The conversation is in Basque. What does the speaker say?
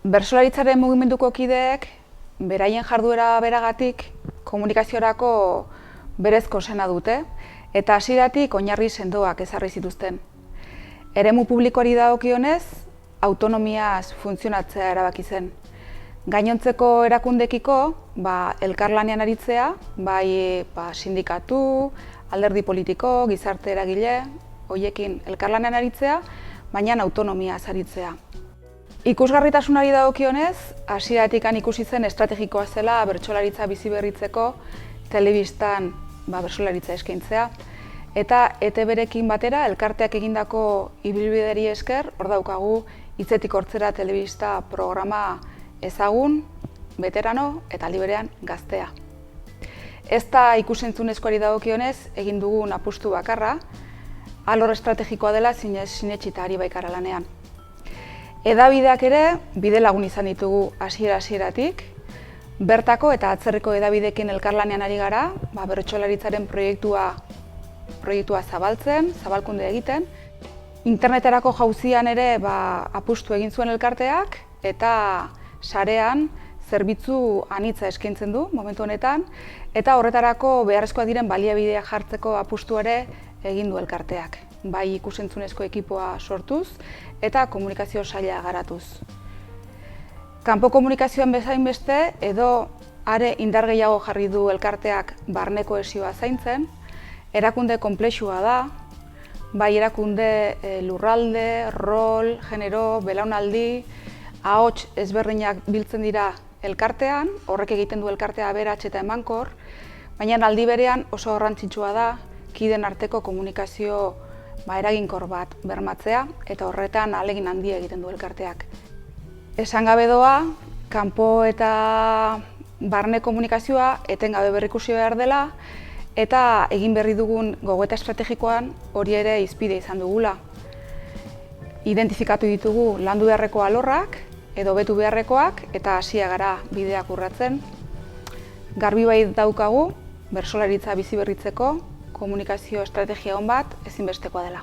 Bertsolaritzaren mugimenduko kideek beraien jarduera beragatik komunikaziorako berezko sena dute eta hasieratik oinarri sendoak ezarri zituzten. Eremu publikoari dagokionez, autonomiaz funtzionatzea erabaki zen. Gainontzeko erakundekiko elkarlanean aritzea, bai sindikatu, alderdi politiko, gizarte eragile, horiekin elkarlanean aritzea, baina autonomiaz aritzea. Ikusgarritasunari dagokionez, hasieratik ikusi zen estrategikoa zela bertsolaritza biziberritzeko telebistan bertsolaritza eskaintzea. Eta ETB-rekin batera elkarteak egindako ibilbideari esker, hor daukagu Hitzetik Hortzera telebista programa ezagun, beterano eta aldi berean gaztea. Ez da ikus-entzunezkoari dagokionez egin dugun apustu bakarra, alor estrategikoa dela sinetsita ari baikara lanean. Hedabideak ere bide lagun izan ditugu hasieratik, bertako eta atzerriko hedabideekin elkarlanean ari gara, bertsolaritzaren proiektua zabaltzen, zabalkunde egiten. Interneterako jauzian ere apustu egin zuen elkarteak eta sarean zerbitzu anitza eskaintzen du momentu honetan eta horretarako beharrezkoak diren baliabideak jartzeko apustu ere egin du elkarteak. Bai ikus-entzunezko ekipoa sortuz eta komunikazio saila garatuz. Kanpo komunikazioan bezain beste edo are indar gehiago jarri du elkarteak barne kohesioa zaintzen, erakunde konplexua da, bai erakunde lurralde, rol, genero, belaunaldi, ahots ezberdinak biltzen dira elkartean, horrek egiten du elkartea aberats eta emankor, baina aldi berean oso garrantzitsua da kideen arteko komunikazio eraginkor bat bermatzea eta horretan ahalegin handia egiten du elkarteak. Esan gabe doa, kanpo eta barne komunikazioa etengabe berrikusi behar dela eta egin berri dugun gogoeta estrategikoan hori ere hizpide izan dugula. Identifikatu ditugu landu beharreko alorrak edo betu beharrekoak eta hasia gara bideak urratzen. Garbi bai daukagu bertsolaritza biziberritzeko komunikazio estrategia on bat ezinbestekoa dela.